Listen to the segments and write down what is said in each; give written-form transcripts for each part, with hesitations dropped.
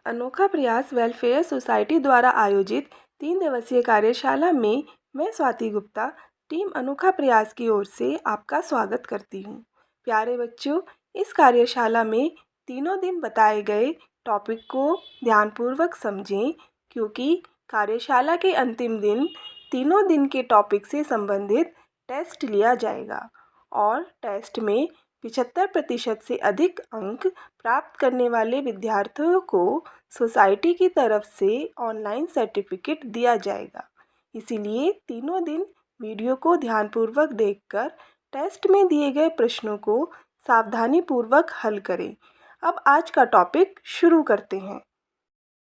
अनोखा प्रयास welfare society द्वारा आयोजित 3 दिवसीय कार्यशाला में मैं स्वाति गुप्ता टीम अनोखा प्रयास की ओर से आपका स्वागत करती हूँ। प्यारे बच्चों, इस कार्यशाला में तीनों दिन बताए गए टॉपिक को ध्यानपूर्वक समझें, क्योंकि कार्यशाला के अंतिम दिन तीनों दिन के टॉपिक से संबंधित टेस्ट लिया जाएगा और टेस्ट में 75% से अधिक अंक प्राप्त करने वाले विद्यार्थियों को सोसाइटी की तरफ से ऑनलाइन सर्टिफिकेट दिया जाएगा। इसीलिए तीनों दिन वीडियो को ध्यानपूर्वक देखकर टेस्ट में दिए गए प्रश्नों को सावधानीपूर्वक हल करें। अब आज का टॉपिक शुरू करते हैं।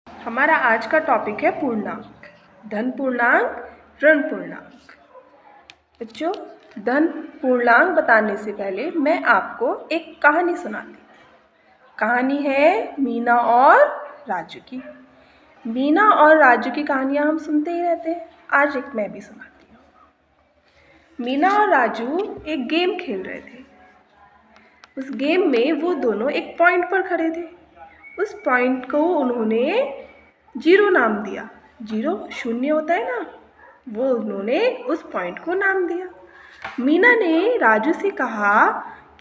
हमारा आज का टॉपिक है पूर्णांक, धन पूर्णांक, ऋण पूर्णांक। बच्चों, धन पूर्णांक बताने से पहले मैं आपको एक कहानी सुनाती हूँ। कहानी है मीना और राजू की। मीना और राजू की कहानियाँ हम सुनते ही रहते हैं, आज एक मैं भी सुनाती हूँ। मीना और राजू एक गेम खेल रहे थे। उस गेम में वो दोनों एक पॉइंट पर खड़े थे। उस पॉइंट को उन्होंने 0 नाम दिया। 0 शून्य होता है ना, वो उन्होंने उस पॉइंट को नाम दिया। मीना ने राजू से कहा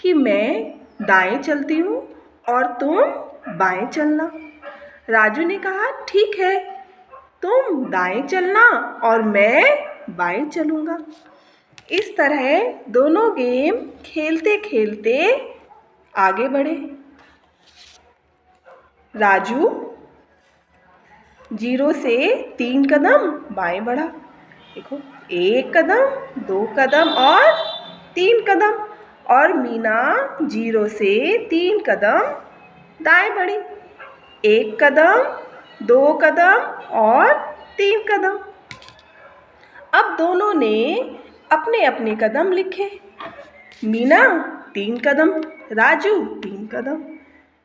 कि मैं दाएं चलती हूँ और तुम बाएं चलना। राजू ने कहा ठीक है, तुम दाएं चलना और मैं बाएं चलूँगा। इस तरह दोनों गेम खेलते खेलते आगे बढ़े। राजू 0 से 3 कदम बाएं बढ़ा। देखो, 1 कदम, 2 कदम और 3 कदम। और मीना 0 से 3 कदम दाएं बढ़ी। 1 कदम, 2 कदम और 3 कदम। अब दोनों ने अपने अपने कदम लिखे। मीना 3 कदम, राजू 3 कदम।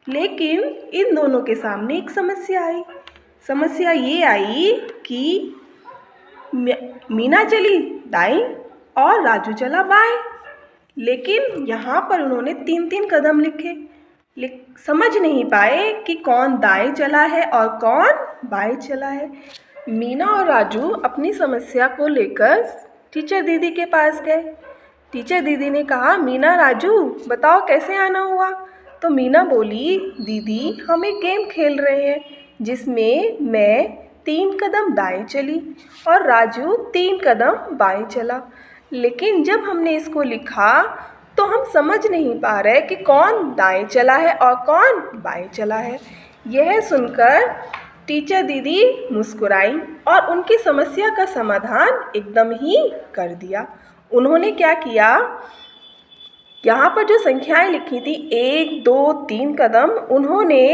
लेकिन इन दोनों के सामने एक समस्या आई। समस्या ये आई कि मीना चली दाएं और राजू चला बाएं। लेकिन यहाँ पर उन्होंने 3-3 कदम लिखे, समझ नहीं पाए कि कौन दाएं चला है और कौन बाएं चला है। मीना और राजू अपनी समस्या को लेकर टीचर दीदी के पास गए। टीचर दीदी ने कहा, मीना, राजू, बताओ कैसे आना हुआ। तो मीना बोली, दीदी, हम एक गेम खेल रहे हैं जिसमें मैं 3 कदम दाएं चली और राजू 3 कदम बाएं चला। लेकिन जब हमने इसको लिखा तो हम समझ नहीं पा रहे कि कौन दाएं चला है और कौन बाएं चला है। यह सुनकर टीचर दीदी मुस्कुराई और उनकी समस्या का समाधान एकदम ही कर दिया। उन्होंने क्या किया, यहाँ पर जो संख्याएं लिखी थी 1, 2, 3 कदम, उन्होंने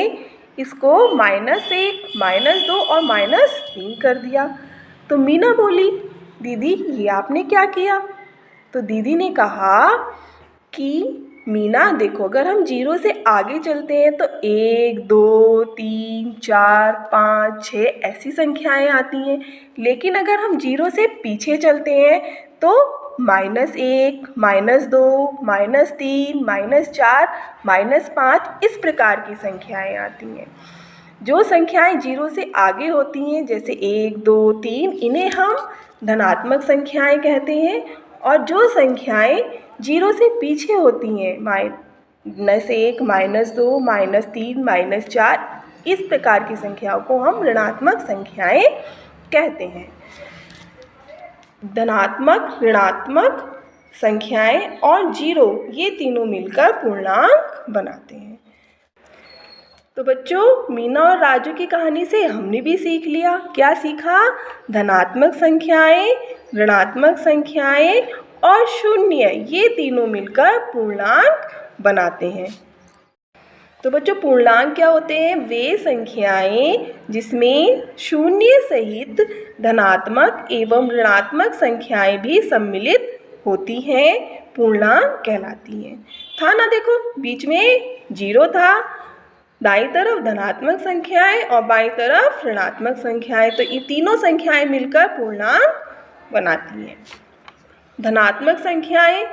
इसको -1, -2 और -3 कर दिया। तो मीना बोली, दीदी, ये आपने क्या किया। तो दीदी ने कहा कि मीना, देखो, अगर हम 0 से आगे चलते हैं तो 1, 2, 3, 4, 5, 6 ऐसी संख्याएं आती हैं। लेकिन अगर हम 0 से पीछे चलते हैं तो -1, -2, -3, -4, -5 इस प्रकार की संख्याएं आती हैं। जो संख्याएं 0 से आगे होती हैं, जैसे 1, 2, 3, इन्हें हम धनात्मक संख्याएं कहते हैं। और जो संख्याएं 0 से पीछे होती हैं, -1, -2, -3, -4, इस प्रकार की संख्याओं को हम ऋणात्मक संख्याएं कहते हैं। धनात्मक, ऋणात्मक संख्याएं और 0, ये तीनों मिलकर पूर्णांक बनाते हैं। तो बच्चों, मीना और राजू की कहानी से हमने भी सीख लिया। क्या सीखा? धनात्मक संख्याएं, ऋणात्मक संख्याएं और शून्य, ये तीनों मिलकर पूर्णांक बनाते हैं। तो बच्चों, पूर्णांक क्या होते हैं? वे संख्याएं जिसमें शून्य सहित धनात्मक एवं ऋणात्मक संख्याएं भी सम्मिलित होती हैं, पूर्णांक कहलाती हैं। था ना, देखो, बीच में 0 था, दाईं तरफ धनात्मक संख्याएं और बाईं तरफ ऋणात्मक संख्याएं। तो ये तीनों संख्याएं मिलकर पूर्णांक बनाती हैं। धनात्मक संख्याएं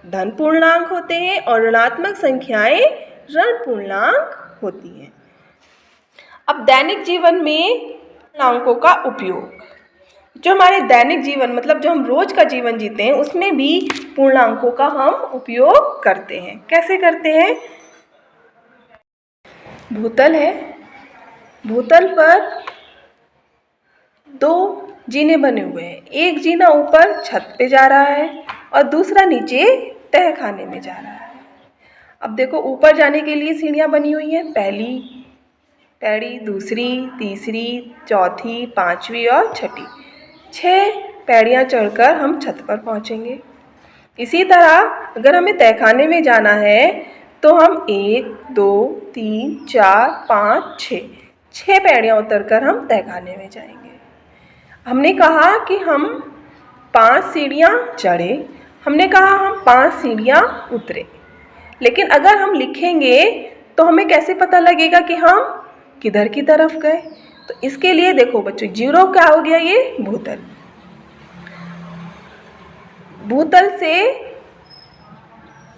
धन पूर्णांक होते हैं और ऋणात्मक संख्याएं ऋण पूर्णांक होती हैं। अब दैनिक जीवन में पूर्णांकों का उपयोग, जो हमारे दैनिक जीवन मतलब जो हम रोज का जीवन जीते हैं उसमें भी पूर्णांकों का हम उपयोग करते हैं। कैसे करते हैं? भूतल है, भूतल पर दो जीने बने हुए हैं। एक जीना ऊपर छत पे जा रहा है और दूसरा नीचे तहखाने में जा रहा है। अब देखो ऊपर जाने के लिए सीढ़ियाँ बनी हुई हैं, पहली पैड़ी, दूसरी, तीसरी, चौथी, पांचवी और छठी। 6 पैड़ियाँ चढ़कर हम छत पर पहुँचेंगे। इसी तरह अगर हमें तहखाने में जाना है तो हम 1, 2, 3, 4, 5, 6 पैड़ियाँ उतरकर हम तहखाने में जाएंगे। हमने कहा कि हम 5 सीढ़ियाँ चढ़े, हमने कहा हम 5 सीढ़ियाँ उतरे, लेकिन अगर हम लिखेंगे तो हमें कैसे पता लगेगा कि हम किधर की तरफ गए? तो इसके लिए देखो बच्चों, 0 क्या हो गया? ये भूतल। भूतल से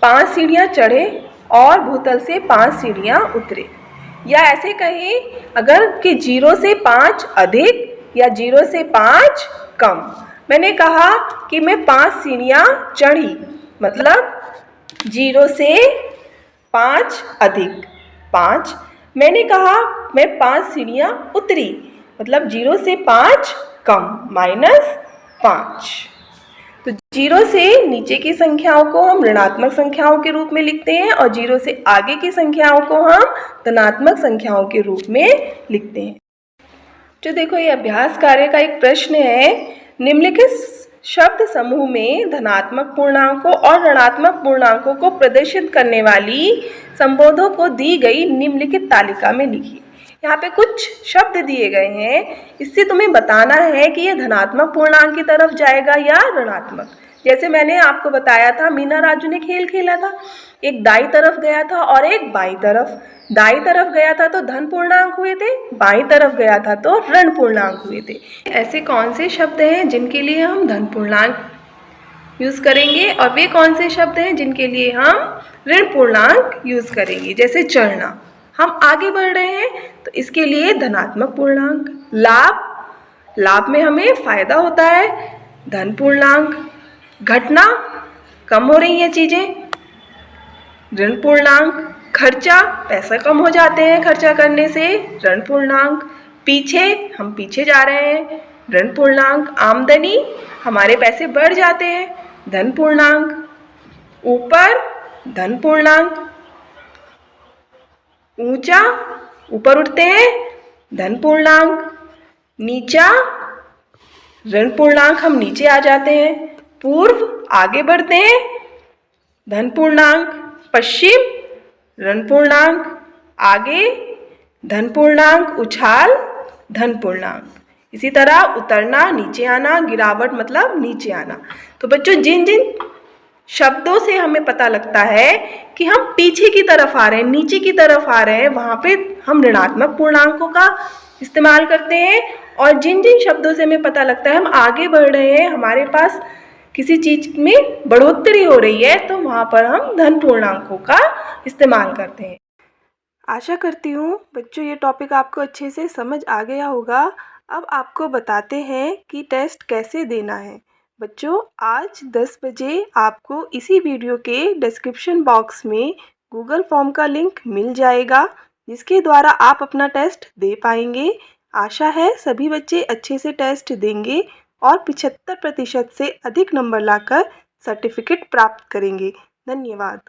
5 सीढ़ियाँ चढ़े और भूतल से 5 सीढ़ियाँ उतरे, या ऐसे कहें अगर कि 0 से 5 अधिक या 0 से 5 कम। मैंने कहा कि मैं 5 सीढ़ियाँ चढ़ी, मतलब 0 से 5 अधिक 5। मैंने कहा मैं 5 सीढ़ियाँ उतरी, मतलब 0 से 5 कम -5। तो 0 से नीचे की संख्याओं को हम ऋणात्मक संख्याओं के रूप में लिखते हैं और 0 से आगे की संख्याओं को हम धनात्मक संख्याओं के रूप में लिखते हैं। जो देखो ये अभ्यास कार्य का एक प्रश्न है, निम्नलिखित शब्द समूह में धनात्मक पूर्णांकों और ऋणात्मक पूर्णांकों को प्रदर्शित करने वाली संबोधों को दी गई निम्नलिखित तालिका में लिखिए। यहाँ पे कुछ शब्द दिए गए हैं, इससे तुम्हें बताना है कि ये धनात्मक पूर्णांक की तरफ जाएगा या ऋणात्मक। जैसे मैंने आपको बताया था, मीना राजू ने खेल खेला था, एक दाई तरफ गया था और एक बाई तरफ। दाई तरफ गया था तो धन पूर्णांक हुए थे, बाई तरफ गया था तो ऋण पूर्णांक हुए थे। ऐसे कौन से शब्द हैं जिनके लिए हम धन पूर्णांक यूज़ करेंगे और वे कौन से शब्द हैं जिनके लिए हम ऋण पूर्णांक यूज़ करेंगे? जैसे चढ़ना, हम आगे बढ़ रहे हैं तो इसके लिए धनात्मक पूर्णांक। लाभ, लाभ में हमें फायदा होता है, धन पूर्णांक। घटना, कम हो रही हैं चीज़ें, ऋण पूर्णांक। खर्चा, पैसा कम हो जाते हैं खर्चा करने से, ऋण पूर्णांक। पीछे, हम पीछे जा रहे हैं, ऋण पूर्णांक। आमदनी, हमारे पैसे बढ़ जाते हैं, धन पूर्णांक। ऊपर, धन पूर्णांक। ऊंचा, ऊपर उठते हैं, धन पूर्णांक। नीचा, ऋण पूर्णांक, हम नीचे आ जाते हैं। पूर्व, आगे बढ़ते हैं, धन पूर्णांक। पश्चिम, ऋण पूर्णांक। आगे, धन पूर्णांक। उछाल, धन पूर्णांक। इसी तरह उतरना, नीचे आना, गिरावट मतलब नीचे आना। तो बच्चों जिन जिन शब्दों से हमें पता लगता है कि हम पीछे की तरफ आ रहे हैं, नीचे की तरफ आ रहे हैं, वहाँ पे हम ऋणात्मक पूर्णांकों का इस्तेमाल करते हैं। और जिन जिन शब्दों से हमें पता लगता है हम आगे बढ़ रहे हैं, हमारे पास किसी चीज़ में बढ़ोतरी हो रही है, तो वहाँ पर हम धन पूर्णांकों का इस्तेमाल करते हैं। आशा करती हूँ बच्चों ये टॉपिक आपको अच्छे से समझ आ गया होगा। अब आपको बताते हैं कि टेस्ट कैसे देना है। बच्चों आज 10 बजे आपको इसी वीडियो के डिस्क्रिप्शन बॉक्स में गूगल फॉर्म का लिंक मिल जाएगा, जिसके द्वारा आप अपना टेस्ट दे पाएंगे। आशा है सभी बच्चे अच्छे से टेस्ट देंगे और 75% से अधिक नंबर लाकर सर्टिफिकेट प्राप्त करेंगे। धन्यवाद।